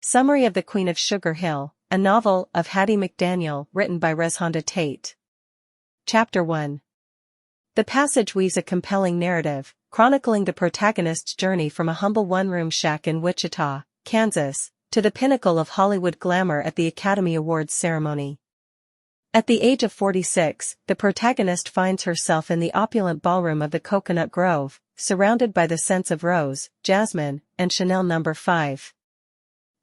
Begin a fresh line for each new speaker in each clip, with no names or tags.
Summary of The Queen of Sugar Hill, a novel of Hattie McDaniel written by ReShonda Tate. Chapter 1. The passage weaves a compelling narrative, chronicling the protagonist's journey from a humble one-room shack in Wichita, Kansas, to the pinnacle of Hollywood glamour at the Academy Awards ceremony. At the age of 46, the protagonist finds herself in the opulent ballroom of the Coconut Grove, surrounded by the scents of rose, jasmine, and Chanel No. 5.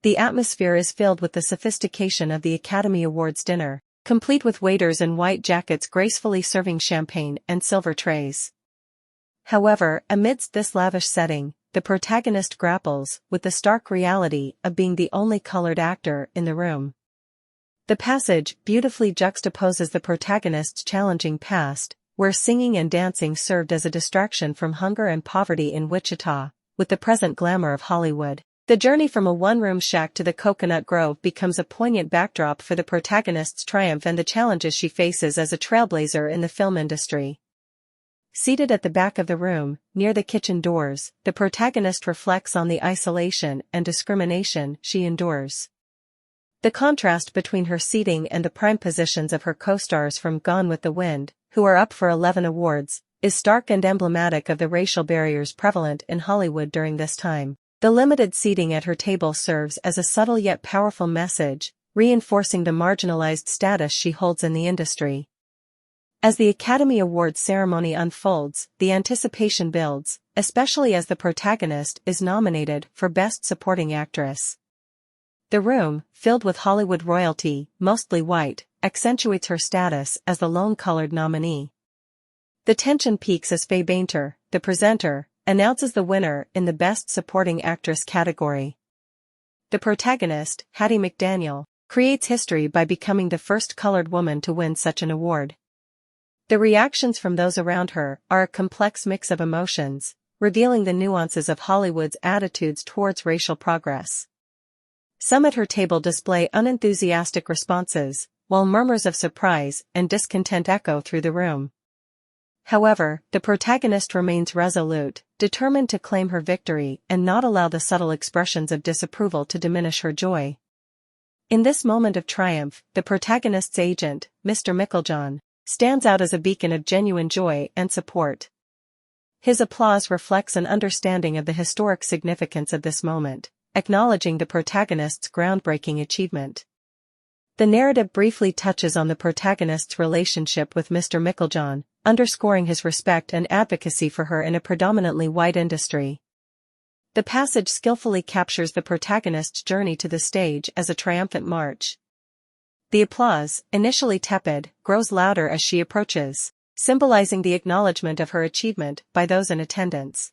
The atmosphere is filled with the sophistication of the Academy Awards dinner, complete with waiters in white jackets gracefully serving champagne and silver trays. However, amidst this lavish setting, the protagonist grapples with the stark reality of being the only colored actor in the room. The passage beautifully juxtaposes the protagonist's challenging past, where singing and dancing served as a distraction from hunger and poverty in Wichita, with the present glamour of Hollywood. The journey from a one-room shack to the Coconut Grove becomes a poignant backdrop for the protagonist's triumph and the challenges she faces as a trailblazer in the film industry. Seated at the back of the room, near the kitchen doors, the protagonist reflects on the isolation and discrimination she endures. The contrast between her seating and the prime positions of her co-stars from Gone with the Wind, who are up for 11 awards, is stark and emblematic of the racial barriers prevalent in Hollywood during this time. The limited seating at her table serves as a subtle yet powerful message, reinforcing the marginalized status she holds in the industry. As the Academy Awards ceremony unfolds, the anticipation builds, especially as the protagonist is nominated for Best Supporting Actress. The room, filled with Hollywood royalty, mostly white, accentuates her status as the lone colored nominee. The tension peaks as Faye Bainter, the presenter, announces the winner in the Best Supporting Actress category. The protagonist, Hattie McDaniel, creates history by becoming the first colored woman to win such an award. The reactions from those around her are a complex mix of emotions, revealing the nuances of Hollywood's attitudes towards racial progress. Some at her table display unenthusiastic responses, while murmurs of surprise and discontent echo through the room. However, the protagonist remains resolute, determined to claim her victory and not allow the subtle expressions of disapproval to diminish her joy. In this moment of triumph, the protagonist's agent, Mr. Micklejohn, stands out as a beacon of genuine joy and support. His applause reflects an understanding of the historic significance of this moment, acknowledging the protagonist's groundbreaking achievement. The narrative briefly touches on the protagonist's relationship with Mr. Micklejohn, underscoring his respect and advocacy for her in a predominantly white industry. The passage skillfully captures the protagonist's journey to the stage as a triumphant march. The applause, initially tepid, grows louder as she approaches, symbolizing the acknowledgement of her achievement by those in attendance.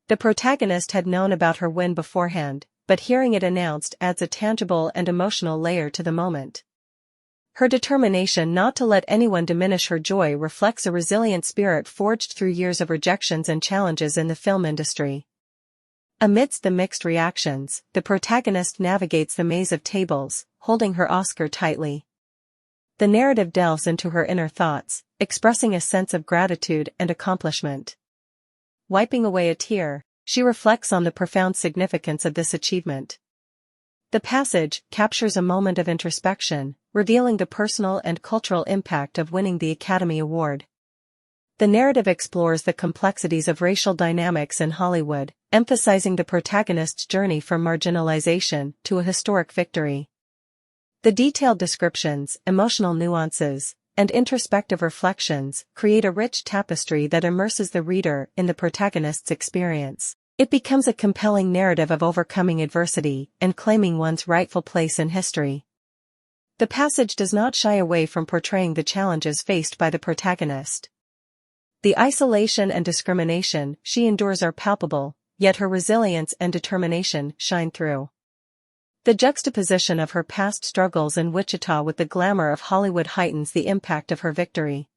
The protagonist had known about her win beforehand, but hearing it announced adds a tangible and emotional layer to the moment. Her determination not to let anyone diminish her joy reflects a resilient spirit forged through years of rejections and challenges in the film industry. Amidst the mixed reactions, the protagonist navigates the maze of tables, holding her Oscar tightly. The narrative delves into her inner thoughts, expressing a sense of gratitude and accomplishment. Wiping away a tear, she reflects on the profound significance of this achievement. The passage captures a moment of introspection, revealing the personal and cultural impact of winning the Academy Award. The narrative explores the complexities of racial dynamics in Hollywood, emphasizing the protagonist's journey from marginalization to a historic victory. The detailed descriptions, emotional nuances, and introspective reflections create a rich tapestry that immerses the reader in the protagonist's experience. It becomes a compelling narrative of overcoming adversity and claiming one's rightful place in history. The passage does not shy away from portraying the challenges faced by the protagonist. The isolation and discrimination she endures are palpable, yet her resilience and determination shine through. The juxtaposition of her past struggles in Wichita with the glamour of Hollywood heightens the impact of her victory.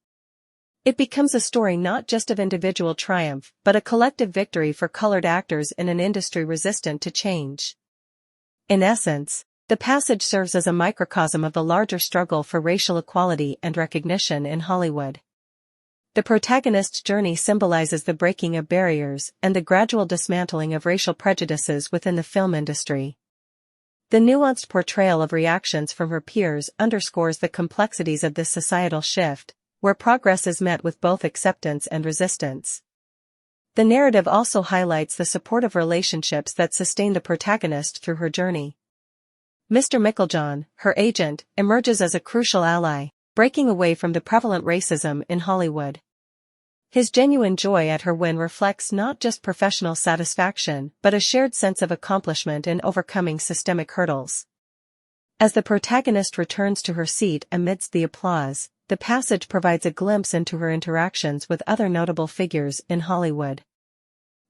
It becomes a story not just of individual triumph, but a collective victory for colored actors in an industry resistant to change. In essence, the passage serves as a microcosm of the larger struggle for racial equality and recognition in Hollywood. The protagonist's journey symbolizes the breaking of barriers and the gradual dismantling of racial prejudices within the film industry. The nuanced portrayal of reactions from her peers underscores the complexities of this societal shift, where progress is met with both acceptance and resistance. The narrative also highlights the supportive relationships that sustain the protagonist through her journey. Mr. Micklejohn, her agent, emerges as a crucial ally, breaking away from the prevalent racism in Hollywood. His genuine joy at her win reflects not just professional satisfaction but a shared sense of accomplishment in overcoming systemic hurdles. As the protagonist returns to her seat amidst the applause, the passage provides a glimpse into her interactions with other notable figures in Hollywood.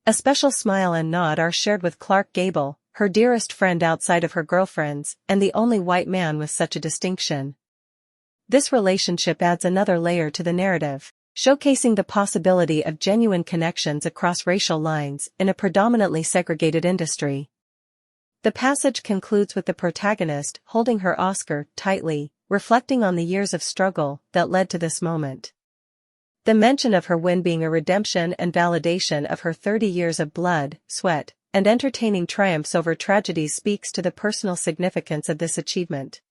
A special smile and nod are shared with Clark Gable, her dearest friend outside of her girlfriends, and the only white man with such a distinction. This relationship adds another layer to the narrative, showcasing the possibility of genuine connections across racial lines in a predominantly segregated industry. The passage concludes with the protagonist holding her Oscar tightly, reflecting on the years of struggle that led to this moment. The mention of her win being a redemption and validation of her 30 years of blood, sweat, and entertaining triumphs over tragedies speaks to the personal significance of this achievement.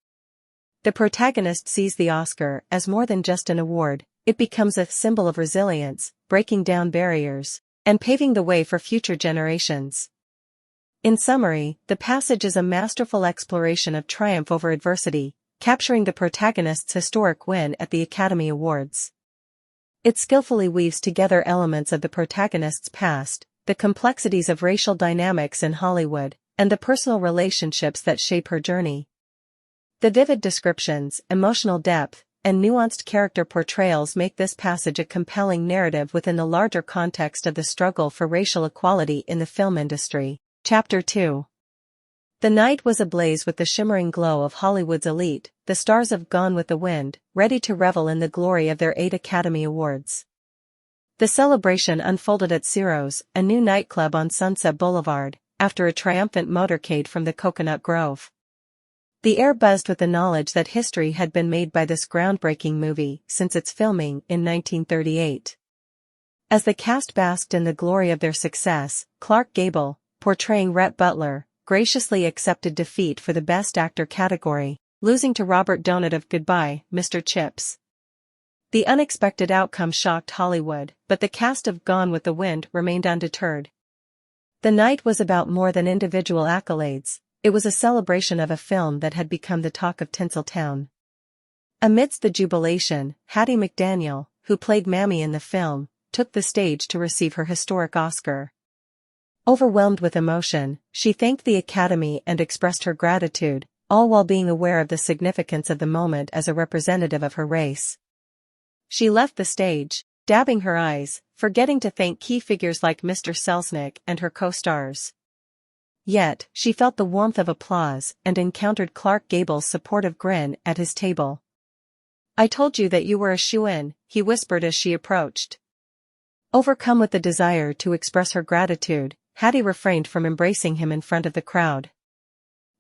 The protagonist sees the Oscar as more than just an award. It becomes a symbol of resilience, breaking down barriers, and paving the way for future generations. In summary, the passage is a masterful exploration of triumph over adversity, capturing the protagonist's historic win at the Academy Awards. It skillfully weaves together elements of the protagonist's past, the complexities of racial dynamics in Hollywood, and the personal relationships that shape her journey. The vivid descriptions, emotional depth, and nuanced character portrayals make this passage a compelling narrative within the larger context of the struggle for racial equality in the film industry. Chapter 2. The night was ablaze with the shimmering glow of Hollywood's elite, the stars of Gone with the Wind, ready to revel in the glory of their 8 Academy Awards. The celebration unfolded at Ciro's, a new nightclub on Sunset Boulevard, after a triumphant motorcade from the Coconut Grove. The air buzzed with the knowledge that history had been made by this groundbreaking movie since its filming in 1938. As the cast basked in the glory of their success, Clark Gable, portraying Rhett Butler, graciously accepted defeat for the Best Actor category, losing to Robert Donat of Goodbye, Mr. Chips. The unexpected outcome shocked Hollywood, but the cast of Gone with the Wind remained undeterred. The night was about more than individual accolades. It was a celebration of a film that had become the talk of Tinseltown. Amidst the jubilation, Hattie McDaniel, who played Mammy in the film, took the stage to receive her historic Oscar. Overwhelmed with emotion, she thanked the Academy and expressed her gratitude, all while being aware of the significance of the moment as a representative of her race. She left the stage, dabbing her eyes, forgetting to thank key figures like Mr. Selznick and her co-stars. Yet, she felt the warmth of applause and encountered Clark Gable's supportive grin at his table. "I told you that you were a shoo-in," he whispered as she approached. Overcome with the desire to express her gratitude, Hattie refrained from embracing him in front of the crowd.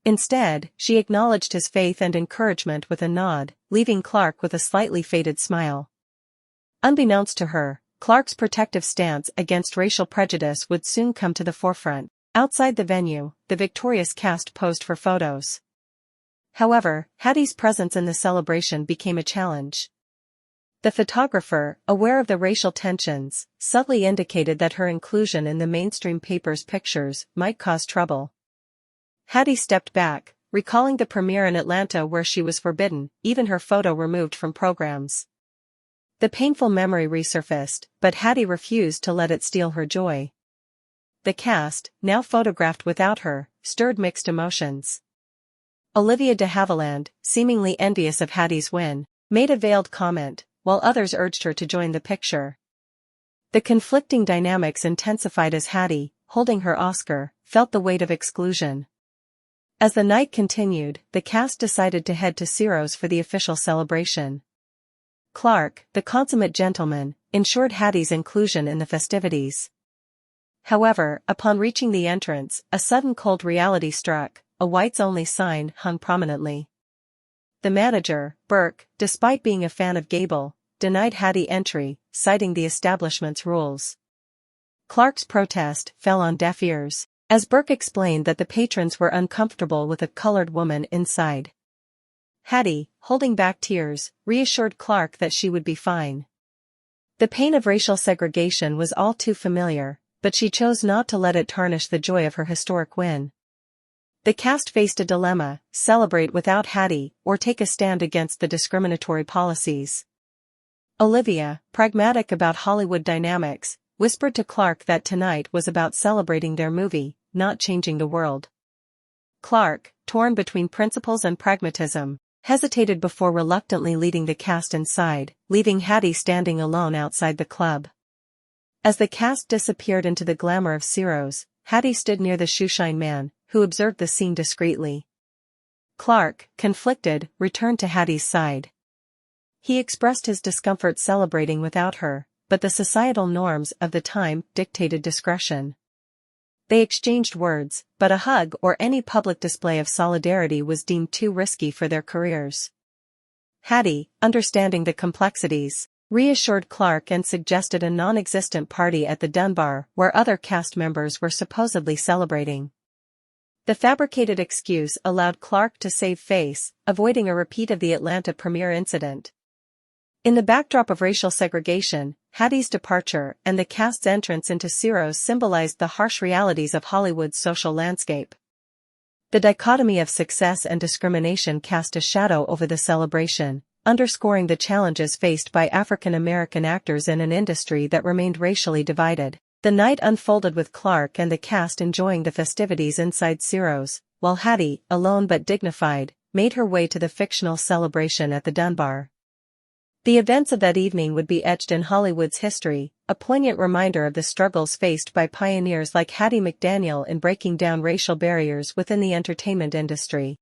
Instead, she acknowledged his faith and encouragement with a nod, leaving Clark with a slightly faded smile. Unbeknownst to her, Clark's protective stance against racial prejudice would soon come to the forefront. Outside the venue, the victorious cast posed for photos. However, Hattie's presence in the celebration became a challenge. The photographer, aware of the racial tensions, subtly indicated that her inclusion in the mainstream paper's pictures might cause trouble. Hattie stepped back, recalling the premiere in Atlanta where she was forbidden, even her photo removed from programs. The painful memory resurfaced, but Hattie refused to let it steal her joy. The cast, now photographed without her, stirred mixed emotions. Olivia de Havilland, seemingly envious of Hattie's win, made a veiled comment, while others urged her to join the picture. The conflicting dynamics intensified as Hattie, holding her Oscar, felt the weight of exclusion. As the night continued, the cast decided to head to Ciro's for the official celebration. Clark, the consummate gentleman, ensured Hattie's inclusion in the festivities. However, upon reaching the entrance, a sudden cold reality struck. A whites-only sign hung prominently. The manager, Burke, despite being a fan of Gable, denied Hattie entry, citing the establishment's rules. Clark's protest fell on deaf ears. as Burke explained that the patrons were uncomfortable with a colored woman inside. Hattie, holding back tears, reassured Clark that she would be fine. The pain of racial segregation was all too familiar, but she chose not to let it tarnish the joy of her historic win. The cast faced a dilemma: celebrate without Hattie, or take a stand against the discriminatory policies. Olivia, pragmatic about Hollywood dynamics, whispered to Clark that tonight was about celebrating their movie, not changing the world. Clark, torn between principles and pragmatism, hesitated before reluctantly leading the cast inside, leaving Hattie standing alone outside the club. As the cast disappeared into the glamour of Ciro's, Hattie stood near the shoeshine man, who observed the scene discreetly. Clark, conflicted, returned to Hattie's side. He expressed his discomfort celebrating without her, but the societal norms of the time dictated discretion. They exchanged words, but a hug or any public display of solidarity was deemed too risky for their careers. Hattie, understanding the complexities, reassured Clark and suggested a non-existent party at the Dunbar where other cast members were supposedly celebrating. The fabricated excuse allowed Clark to save face, avoiding a repeat of the Atlanta premiere incident. In the backdrop of racial segregation, Hattie's departure and the cast's entrance into Ciro's symbolized the harsh realities of Hollywood's social landscape. The dichotomy of success and discrimination cast a shadow over the celebration, underscoring the challenges faced by African American actors in an industry that remained racially divided. The night unfolded with Clark and the cast enjoying the festivities inside Ciro's, while Hattie, alone but dignified, made her way to the fictional celebration at the Dunbar. The events of that evening would be etched in Hollywood's history, a poignant reminder of the struggles faced by pioneers like Hattie McDaniel in breaking down racial barriers within the entertainment industry.